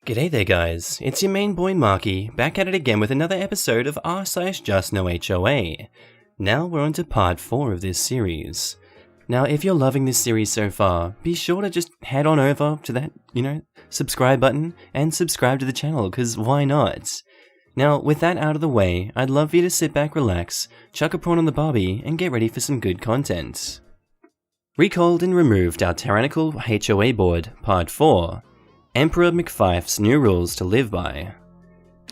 G'day there guys, it's your main boy Marky, back at it again with another episode of r/JustnoHOA. Now we're on to part 4 of this series. Now if you're loving this series so far, be sure to just head on over to that, subscribe button and subscribe to the channel, cause why not? Now with that out of the way, I'd love for you to sit back, relax, chuck a prawn on the barbie and get ready for some good content. Recalled and removed our tyrannical HOA board, part 4. Emperor McFife's new rules to live by.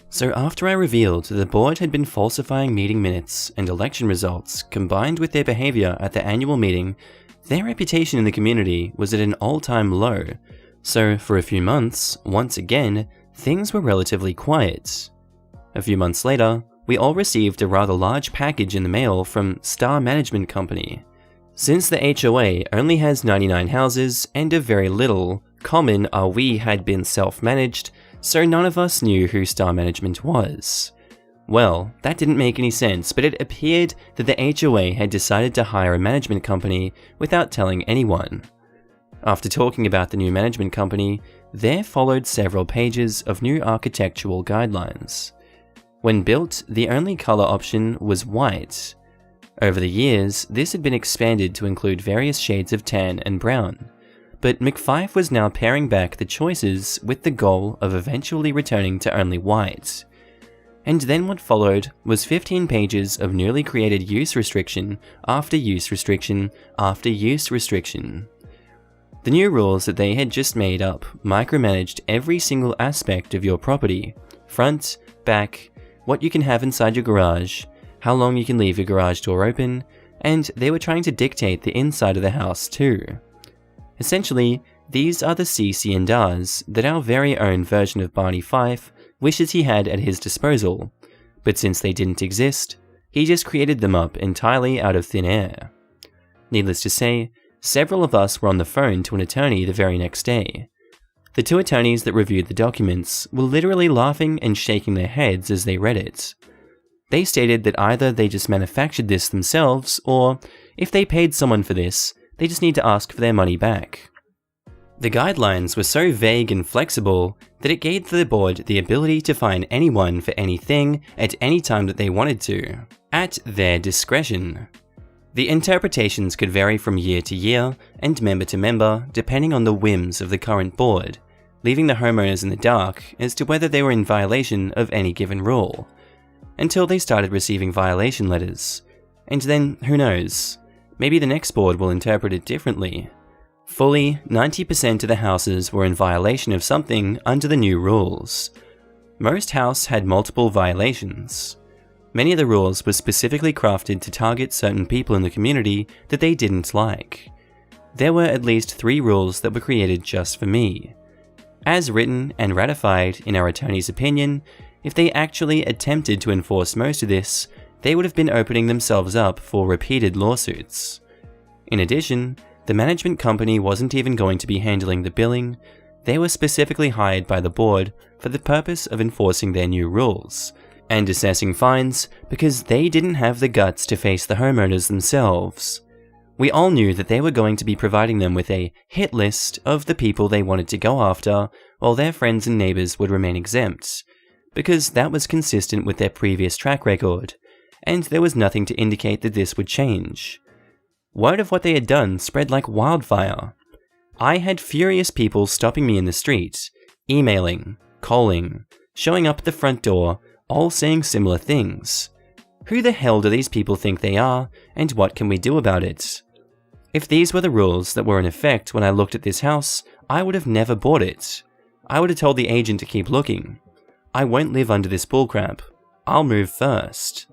So after I revealed that the board had been falsifying meeting minutes and election results combined with their behavior at the annual meeting, their reputation in the community was at an all-time low. So for a few months, once again, things were relatively quiet. A few months later, we all received a rather large package in the mail from Star Management Company. Since the HOA only has 99 houses and a very little common we had been self-managed, so none of us knew who Star Management was. Well, that didn't make any sense, but it appeared that the HOA had decided to hire a management company without telling anyone. After talking about the new management company, there followed several pages of new architectural guidelines. When built, the only color option was white. Over the years, this had been expanded to include various shades of tan and brown. But McFife was now paring back the choices with the goal of eventually returning to only white. And then what followed was 15 pages of newly created use restriction after use restriction after use restriction. The new rules that they had just made up micromanaged every single aspect of your property: front, back, what you can have inside your garage, how long you can leave your garage door open, and they were trying to dictate the inside of the house too. Essentially, these are the CC and Rs that our very own version of Barney Fife wishes he had at his disposal, but since they didn't exist, he just created them up entirely out of thin air. Needless to say, several of us were on the phone to an attorney the very next day. The two attorneys that reviewed the documents were literally laughing and shaking their heads as they read it. They stated that either they just manufactured this themselves, or if they paid someone for this, they just need to ask for their money back. The guidelines were so vague and flexible that it gave the board the ability to fine anyone for anything at any time that they wanted to, at their discretion. The interpretations could vary from year to year and member to member depending on the whims of the current board, leaving the homeowners in the dark as to whether they were in violation of any given rule, until they started receiving violation letters. And then, who knows? Maybe the next board will interpret it differently. Fully, 90% of the houses were in violation of something under the new rules. Most houses had multiple violations. Many of the rules were specifically crafted to target certain people in the community that they didn't like. There were at least 3 rules that were created just for me. As written and ratified in our attorney's opinion, if they actually attempted to enforce most of this, they would have been opening themselves up for repeated lawsuits. In addition, the management company wasn't even going to be handling the billing. They were specifically hired by the board for the purpose of enforcing their new rules and assessing fines because they didn't have the guts to face the homeowners themselves. We all knew that they were going to be providing them with a hit list of the people they wanted to go after, while their friends and neighbors would remain exempt, because that was consistent with their previous track record, and there was nothing to indicate that this would change. Word of what they had done spread like wildfire. I had furious people stopping me in the street, emailing, calling, showing up at the front door, all saying similar things. Who the hell do these people think they are, and what can we do about it? If these were the rules that were in effect when I looked at this house, I would have never bought it. I would have told the agent to keep looking. I won't live under this bullcrap. I'll move first.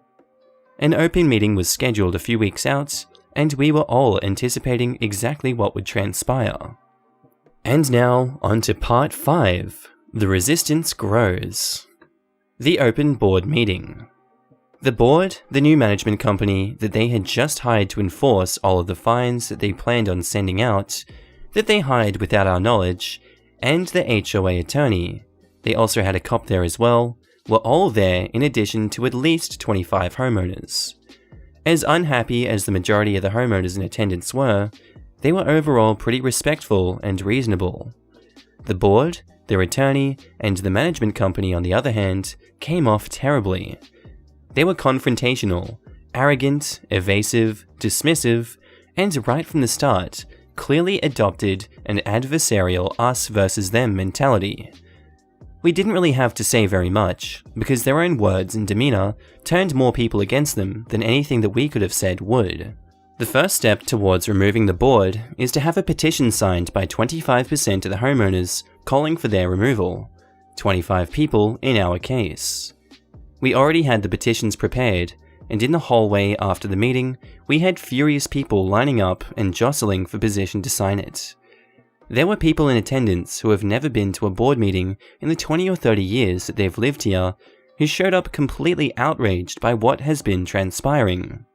An open meeting was scheduled a few weeks out, and we were all anticipating exactly what would transpire. And now, on to part 5. The resistance grows. The open board meeting. The board, the new management company that they had just hired to enforce all of the fines that they planned on sending out, that they hired without our knowledge, and the HOA attorney, they also had a cop there as well, were all there in addition to at least 25 homeowners. As unhappy as the majority of the homeowners in attendance were, they were overall pretty respectful and reasonable. The board, Their attorney and the management company, on the other hand, came off terribly. They were confrontational, arrogant, evasive, dismissive, and right from the start, clearly adopted an adversarial us versus them mentality. We didn't really have to say very much, because their own words and demeanor turned more people against them than anything that we could have said would. The first step towards removing the board is to have a petition signed by 25% of the homeowners calling for their removal, 25 people in our case. We already had the petitions prepared, and in the hallway after the meeting, we had furious people lining up and jostling for position to sign it. There were people in attendance who have never been to a board meeting in the 20 or 30 years that they've lived here, who showed up completely outraged by what has been transpiring.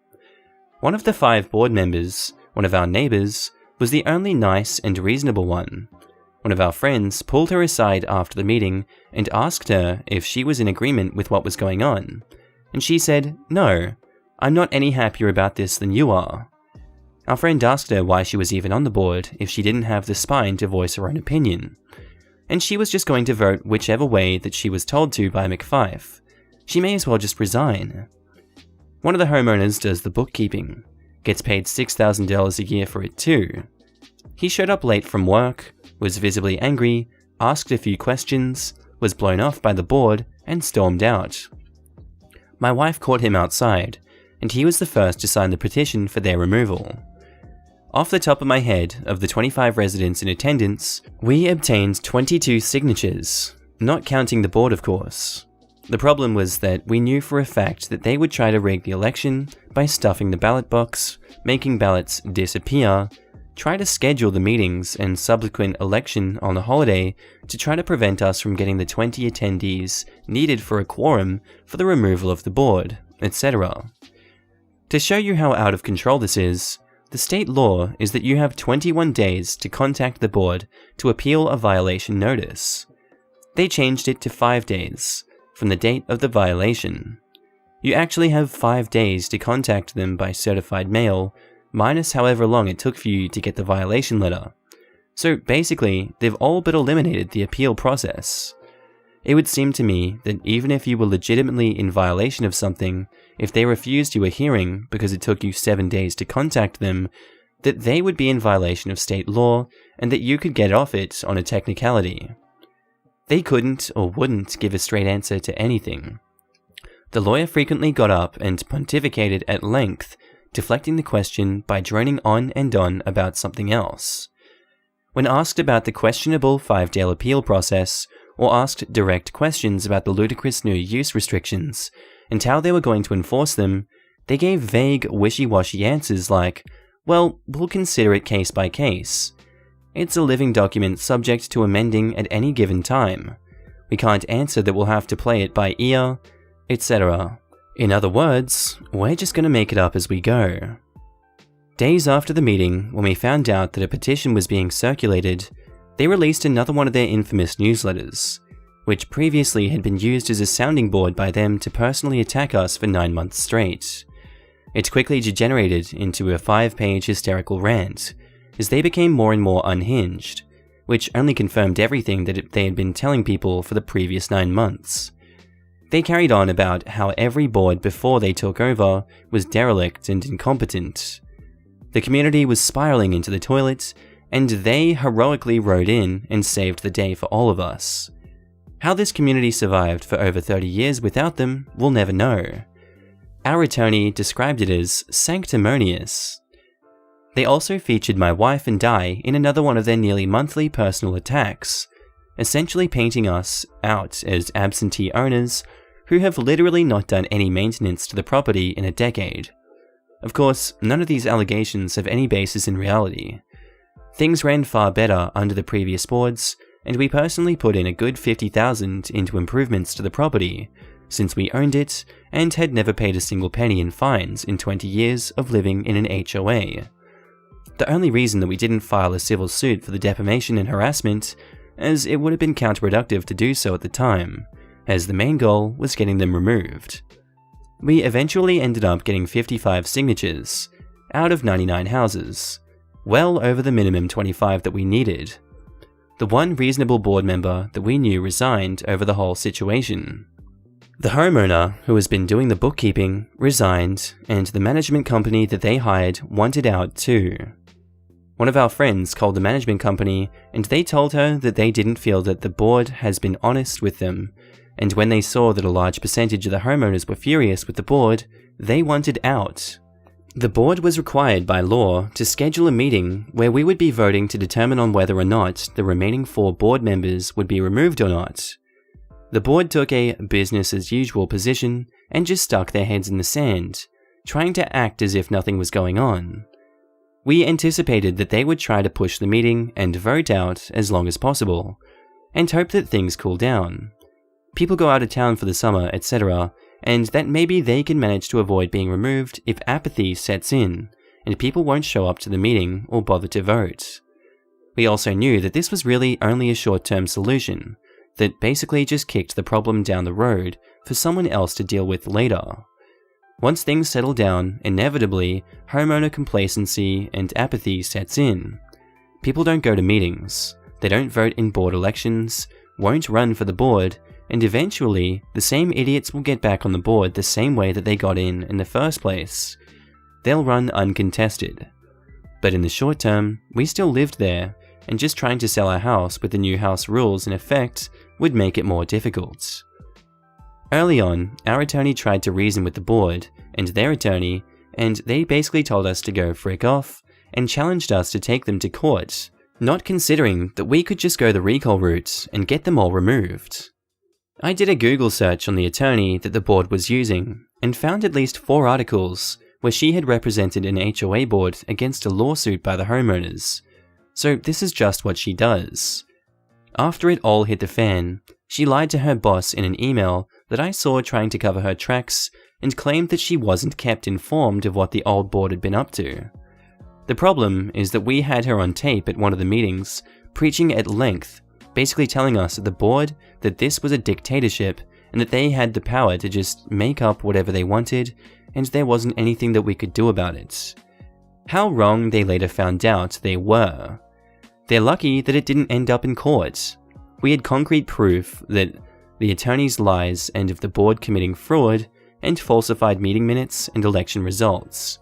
One of the 5 board members, one of our neighbors, was the only nice and reasonable one. One of our friends pulled her aside after the meeting and asked her if she was in agreement with what was going on, and she said, "No, I'm not any happier about this than you are." Our friend asked her why she was even on the board if she didn't have the spine to voice her own opinion, and she was just going to vote whichever way that she was told to by McFife. She may as well just resign. One of the homeowners does the bookkeeping, gets paid $6,000 a year for it too. He showed up late from work, was visibly angry, asked a few questions, was blown off by the board, and stormed out. My wife caught him outside, and he was the first to sign the petition for their removal. Off the top of my head, of the 25 residents in attendance, we obtained 22 signatures, not counting the board of course. The problem was that we knew for a fact that they would try to rig the election by stuffing the ballot box, making ballots disappear, try to schedule the meetings and subsequent election on a holiday to try to prevent us from getting the 20 attendees needed for a quorum for the removal of the board, etc. To show you how out of control this is, the state law is that you have 21 days to contact the board to appeal a violation notice. They changed it to 5 days, from the date of the violation. You actually have 5 days to contact them by certified mail, minus however long it took for you to get the violation letter. So basically, they've all but eliminated the appeal process. It would seem to me that even if you were legitimately in violation of something, if they refused you a hearing because it took you 7 days to contact them, that they would be in violation of state law and that you could get off it on a technicality. They couldn't or wouldn't give a straight answer to anything. The lawyer frequently got up and pontificated at length, deflecting the question by droning on and on about something else. When asked about the questionable 5-day appeal process, or asked direct questions about the ludicrous new use restrictions and how they were going to enforce them, they gave vague, wishy-washy answers like, "Well, we'll consider it case by case. It's a living document subject to amending at any given time. We can't answer that we'll have to play it by ear," etc. In other words, we're just going to make it up as we go. Days after the meeting, when we found out that a petition was being circulated, they released another one of their infamous newsletters, which previously had been used as a sounding board by them to personally attack us for 9 months straight. It quickly degenerated into a 5-page hysterical rant, as they became more and more unhinged, which only confirmed everything that they had been telling people for the previous 9 months. They carried on about how every board before they took over was derelict and incompetent. The community was spiraling into the toilet, and they heroically rode in and saved the day for all of us. How this community survived for over 30 years without them, we'll never know. Our attorney described it as sanctimonious. They also featured my wife and I in another one of their nearly monthly personal attacks, essentially painting us out as absentee owners who have literally not done any maintenance to the property in a decade. Of course, none of these allegations have any basis in reality. Things ran far better under the previous boards, and we personally put in a good $50,000 into improvements to the property, since we owned it and had never paid a single penny in fines in 20 years of living in an HOA. The only reason that we didn't file a civil suit for the defamation and harassment, as it would have been counterproductive to do so at the time, as the main goal was getting them removed. We eventually ended up getting 55 signatures, out of 99 houses, well over the minimum 25 that we needed. The one reasonable board member that we knew resigned over the whole situation. The homeowner, who has been doing the bookkeeping, resigned, and the management company that they hired wanted out too. One of our friends called the management company, and they told her that they didn't feel that the board has been honest with them, and when they saw that a large percentage of the homeowners were furious with the board, they wanted out. The board was required by law to schedule a meeting where we would be voting to determine on whether or not the remaining 4 board members would be removed or not. The board took a business-as-usual position and just stuck their heads in the sand, trying to act as if nothing was going on. We anticipated that they would try to push the meeting and vote out as long as possible, and hope that things cool down. People go out of town for the summer, etc., and that maybe they can manage to avoid being removed if apathy sets in, and people won't show up to the meeting or bother to vote. We also knew that this was really only a short-term solution, that basically just kicked the problem down the road for someone else to deal with later. Once things settle down, inevitably, homeowner complacency and apathy sets in. People don't go to meetings, they don't vote in board elections, won't run for the board, and eventually, the same idiots will get back on the board the same way that they got in the first place. They'll run uncontested. But in the short term, we still lived there, and just trying to sell our house with the new house rules in effect would make it more difficult. Early on, our attorney tried to reason with the board and their attorney, and they basically told us to go frick off and challenged us to take them to court, not considering that we could just go the recall route and get them all removed. I did a Google search on the attorney that the board was using and found at least 4 articles where she had represented an HOA board against a lawsuit by the homeowners. So this is just what she does. After it all hit the fan, she lied to her boss in an email that I saw trying to cover her tracks and claimed that she wasn't kept informed of what the old board had been up to. The problem is that we had her on tape at one of the meetings, preaching at length, basically telling us at the board that this was a dictatorship and that they had the power to just make up whatever they wanted and there wasn't anything that we could do about it. How wrong they later found out they were. They're lucky that it didn't end up in court. We had concrete proof that the attorney's lies and of the board committing fraud and falsified meeting minutes and election results.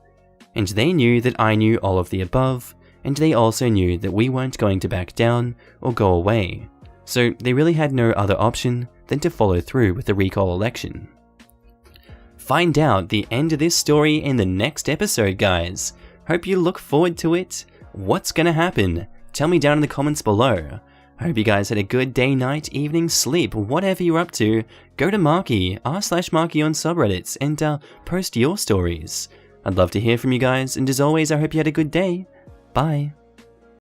And they knew that I knew all of the above, and they also knew that we weren't going to back down or go away. So they really had no other option than to follow through with the recall election. Find out the end of this story in the next episode, guys. Hope you look forward to it. What's gonna happen? Tell me down in the comments below. I hope you guys had a good day, night, evening, sleep, whatever you're up to. Go to Marky, r/Marky on subreddits, and post your stories. I'd love to hear from you guys, and as always, I hope you had a good day. Bye.